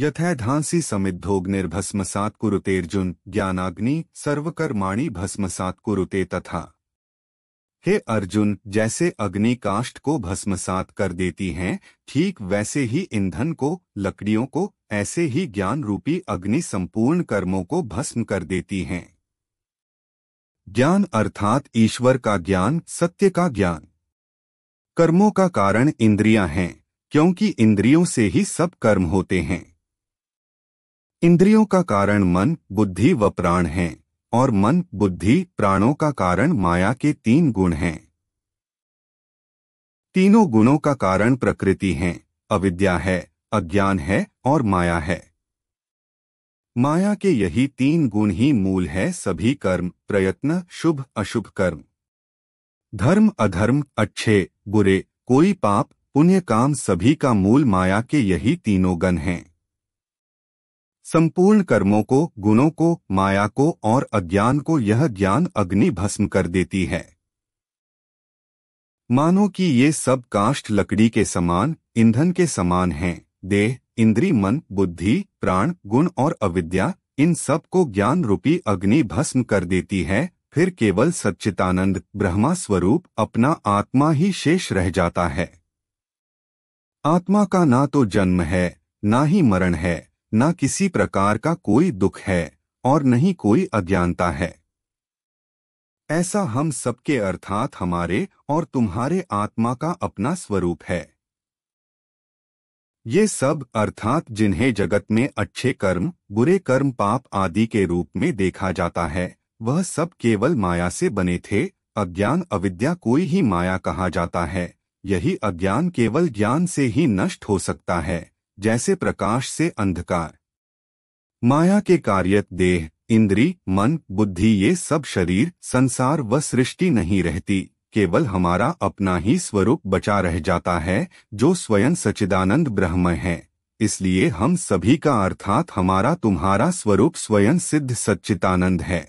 यथैधांसि समिद्धोऽग्निर्भस्मसात् कुरुतेऽर्जुन ज्ञानाग्नि सर्वकर्माणि भस्मसात् कुरुते तथा। हे अर्जुन, जैसे अग्नि काष्ठ को भस्मसात कर देती हैं, ठीक वैसे ही ईंधन को, लकड़ियों को, ऐसे ही ज्ञान रूपी अग्नि संपूर्ण कर्मों को भस्म कर देती हैं। ज्ञान अर्थात ईश्वर का ज्ञान, सत्य का ज्ञान। कर्मों का कारण इंद्रियां हैं, क्योंकि इंद्रियों से ही सब कर्म होते हैं। इंद्रियों का कारण मन, बुद्धि व प्राण हैं, और मन, बुद्धि, प्राणों का कारण माया के 3 गुण हैं। तीनों गुणों का कारण प्रकृति है, अविद्या है, अज्ञान है और माया है। माया के यही 3 गुण ही मूल है सभी कर्म, प्रयत्न, शुभ अशुभ कर्म। धर्म अधर्म, अच्छे बुरे, कोई पाप पुण्य, काम, सभी का मूल माया के यही तीनों गुण हैं। संपूर्ण कर्मों को, गुणों को, माया को और अज्ञान को यह ज्ञान अग्नि भस्म कर देती है। मानो कि ये सब काष्ठ लकड़ी के समान, ईंधन के समान हैं। देह, इंद्री, मन, बुद्धि, प्राण, गुण और अविद्या, इन सब को ज्ञान रूपी अग्नि भस्म कर देती है। फिर केवल सच्चिदानंद ब्रह्मा स्वरूप अपना आत्मा ही शेष रह जाता है। आत्मा का ना तो जन्म है, ना ही मरण है, ना किसी प्रकार का कोई दुख है और न ही कोई अज्ञानता है। ऐसा हम सबके अर्थात हमारे और तुम्हारे आत्मा का अपना स्वरूप है। ये सब अर्थात जिन्हें जगत में अच्छे कर्म, बुरे कर्म, पाप आदि के रूप में देखा जाता है, वह सब केवल माया से बने थे। अज्ञान, अविद्या कोई ही माया कहा जाता है। यही अज्ञान केवल ज्ञान से ही नष्ट हो सकता है, जैसे प्रकाश से अंधकार। माया के कार्य देह, इंद्री, मन, बुद्धि, ये सब शरीर, संसार व सृष्टि नहीं रहती। केवल हमारा अपना ही स्वरूप बचा रह जाता है, जो स्वयं सच्चिदानंद ब्रह्म है। इसलिए हम सभी का अर्थात हमारा तुम्हारा स्वरूप स्वयं सिद्ध सच्चिदानंद है।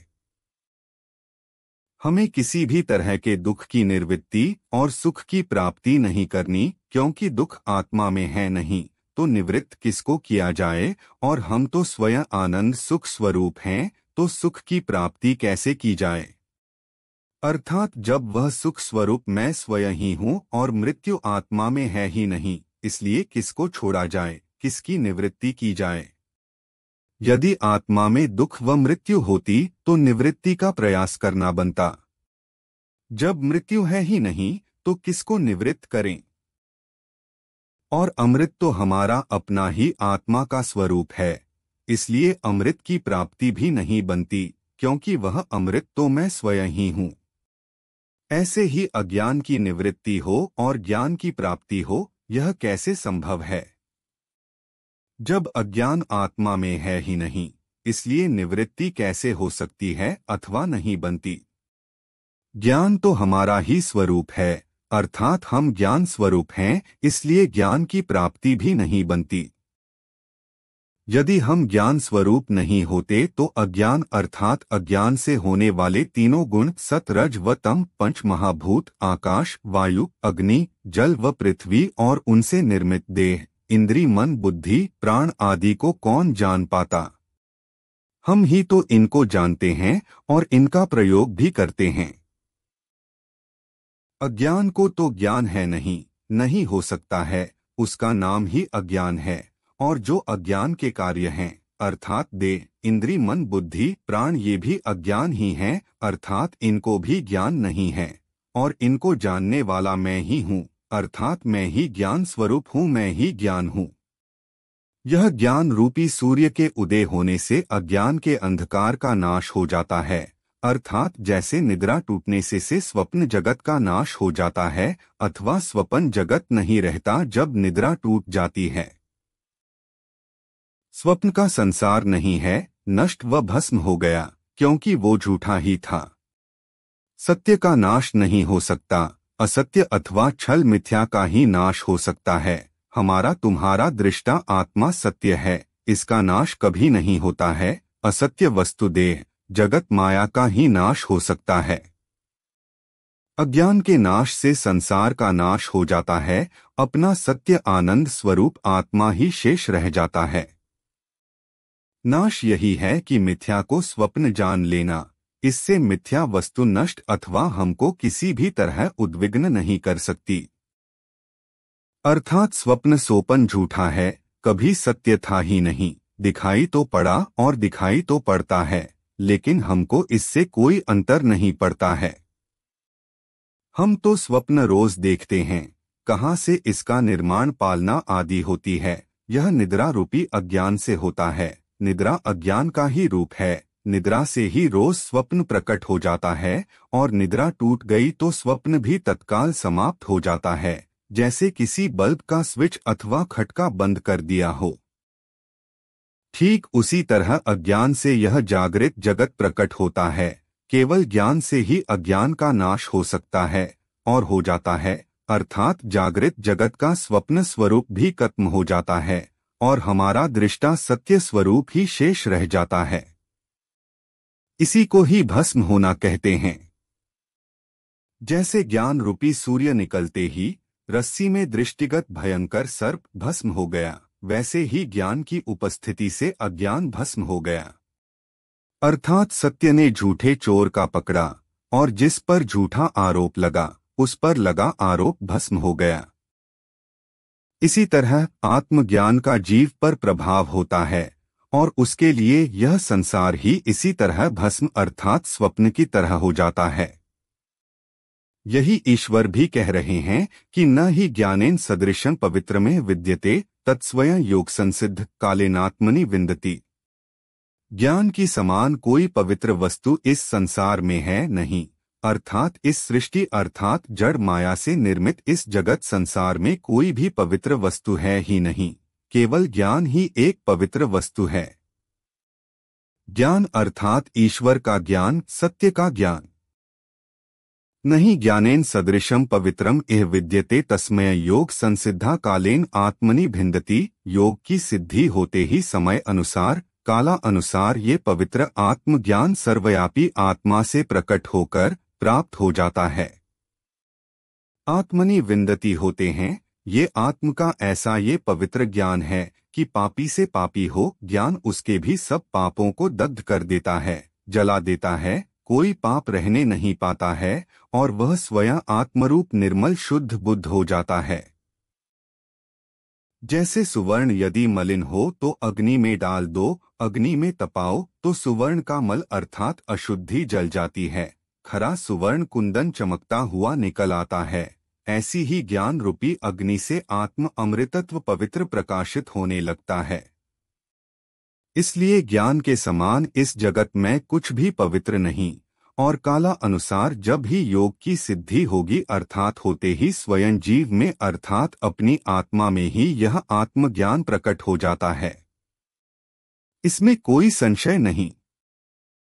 हमें किसी भी तरह के दुख की निवृत्ति और सुख की प्राप्ति नहीं करनी, क्योंकि दुख आत्मा में है नहीं, तो निवृत्त किसको किया जाए। और हम तो स्वयं आनंद सुख स्वरूप हैं, तो सुख की प्राप्ति कैसे की जाए। अर्थात जब वह सुख स्वरूप मैं स्वयं ही हूँ और मृत्यु आत्मा में है ही नहीं, इसलिए किसको छोड़ा जाए, किसकी निवृत्ति की जाए। यदि आत्मा में दुख व मृत्यु होती तो निवृत्ति का प्रयास करना बनता। जब मृत्यु है ही नहीं तो किसको निवृत्त करें। और अमृत तो हमारा अपना ही आत्मा का स्वरूप है, इसलिए अमृत की प्राप्ति भी नहीं बनती, क्योंकि वह अमृत तो मैं स्वयं ही हूँ। ऐसे ही अज्ञान की निवृत्ति हो और ज्ञान की प्राप्ति हो, यह कैसे संभव है। जब अज्ञान आत्मा में है ही नहीं, इसलिए निवृत्ति कैसे हो सकती है अथवा नहीं बनती। ज्ञान तो हमारा ही स्वरूप है, अर्थात हम ज्ञान स्वरूप हैं, इसलिए ज्ञान की प्राप्ति भी नहीं बनती। यदि हम ज्ञान स्वरूप नहीं होते तो अज्ञान अर्थात अज्ञान से होने वाले तीनों गुण सत, रज व तम, पंच महाभूत, आकाश, वायु, अग्नि, जल व पृथ्वी और उनसे निर्मित देह, इंद्री, मन, बुद्धि, प्राण आदि को कौन जान पाता। हम ही तो इनको जानते हैं और इनका प्रयोग भी करते हैं। अज्ञान को तो ज्ञान है नहीं, नहीं हो सकता है, उसका नाम ही अज्ञान है। और जो अज्ञान के कार्य हैं, अर्थात देह, इंद्री, मन, बुद्धि, प्राण, ये भी अज्ञान ही हैं, अर्थात इनको भी ज्ञान नहीं है। और इनको जानने वाला मैं ही हूँ, अर्थात मैं ही ज्ञान स्वरूप हूँ, मैं ही ज्ञान हूँ। यह ज्ञान रूपी सूर्य के उदय होने से अज्ञान के अंधकार का नाश हो जाता है, अर्थात जैसे निद्रा टूटने से स्वप्न जगत का नाश हो जाता है, अथवा स्वप्न जगत नहीं रहता जब निद्रा टूट जाती है। स्वप्न का संसार नहीं है, नष्ट व भस्म हो गया, क्योंकि वो झूठा ही था। सत्य का नाश नहीं हो सकता, असत्य अथवा छल मिथ्या का ही नाश हो सकता है। हमारा तुम्हारा दृष्टा आत्मा सत्य है, इसका नाश कभी नहीं होता है। असत्य वस्तु देह, जगत, माया का ही नाश हो सकता है। अज्ञान के नाश से संसार का नाश हो जाता है, अपना सत्य आनंद स्वरूप आत्मा ही शेष रह जाता है। नाश यही है कि मिथ्या को स्वप्न जान लेना। इससे मिथ्या वस्तु नष्ट अथवा हमको किसी भी तरह उद्विग्न नहीं कर सकती। अर्थात स्वप्न सोपन झूठा है, कभी सत्य था ही नहीं। दिखाई तो पड़ा और दिखाई तो पड़ता है, लेकिन हमको इससे कोई अंतर नहीं पड़ता है। हम तो स्वप्न रोज देखते हैं, कहाँ से इसका निर्माण पालना आदि होती है। यह निद्रा रूपी अज्ञान से होता है। निद्रा अज्ञान का ही रूप है। निद्रा से ही रोज स्वप्न प्रकट हो जाता है, और निद्रा टूट गई तो स्वप्न भी तत्काल समाप्त हो जाता है, जैसे किसी बल्ब का स्विच अथवा खटका बंद कर दिया हो। ठीक उसी तरह अज्ञान से यह जागृत जगत प्रकट होता है। केवल ज्ञान से ही अज्ञान का नाश हो सकता है और हो जाता है, अर्थात जागृत जगत का स्वप्न स्वरूप भी खत्म हो जाता है और हमारा दृष्टा सत्य स्वरूप ही शेष रह जाता है। इसी को ही भस्म होना कहते हैं। जैसे ज्ञान रूपी सूर्य निकलते ही रस्सी में दृष्टिगत भयंकर सर्प भस्म हो गया, वैसे ही ज्ञान की उपस्थिति से अज्ञान भस्म हो गया। अर्थात सत्य ने झूठे चोर का पकड़ा और जिस पर झूठा आरोप लगा उस पर लगा आरोप भस्म हो गया। इसी तरह आत्मज्ञान का जीव पर प्रभाव होता है और उसके लिए यह संसार ही इसी तरह भस्म अर्थात स्वप्न की तरह हो जाता है। यही ईश्वर भी कह रहे हैं कि न ही ज्ञानेन सदृशं पवित्र में विद्यते तत्स्वयं योग संसिद्ध कालेनात्मनि विन्दति। ज्ञान की समान कोई पवित्र वस्तु इस संसार में है नहीं, अर्थात इस सृष्टि अर्थात जड़ माया से निर्मित इस जगत संसार में कोई भी पवित्र वस्तु है ही नहीं। केवल ज्ञान ही एक पवित्र वस्तु है। ज्ञान अर्थात ईश्वर का ज्ञान, सत्य का ज्ञान। नहीं ज्ञानेन सदृशं पवित्रम इह विद्यते तस्मय योग संसिद्धा कालेन आत्मनि भिन्दति। योग की सिद्धि होते ही समय अनुसार, काला अनुसार ये पवित्र आत्मज्ञान सर्वव्यापी आत्मा से प्रकट होकर प्राप्त हो जाता है। आत्मनि विन्दति होते हैं, ये आत्म का ऐसा ये पवित्र ज्ञान है कि पापी से पापी हो ज्ञान उसके भी सब पापों को दग्ध कर देता है, जला देता है। कोई पाप रहने नहीं पाता है और वह स्वयं आत्मरूप निर्मल शुद्ध बुद्ध हो जाता है। जैसे सुवर्ण यदि मलिन हो तो अग्नि में डाल दो, अग्नि में तपाओ तो सुवर्ण का मल अर्थात अशुद्धि जल जाती है, खरा सुवर्ण कुंदन चमकता हुआ निकल आता है। ऐसी ही ज्ञान रूपी अग्नि से आत्म अमृतत्व पवित्र प्रकाशित होने लगता है। इसलिए ज्ञान के समान इस जगत में कुछ भी पवित्र नहीं, और काला अनुसार जब ही योग की सिद्धि होगी अर्थात होते ही स्वयं जीव में अर्थात अपनी आत्मा में ही यह आत्मज्ञान प्रकट हो जाता है। इसमें कोई संशय नहीं।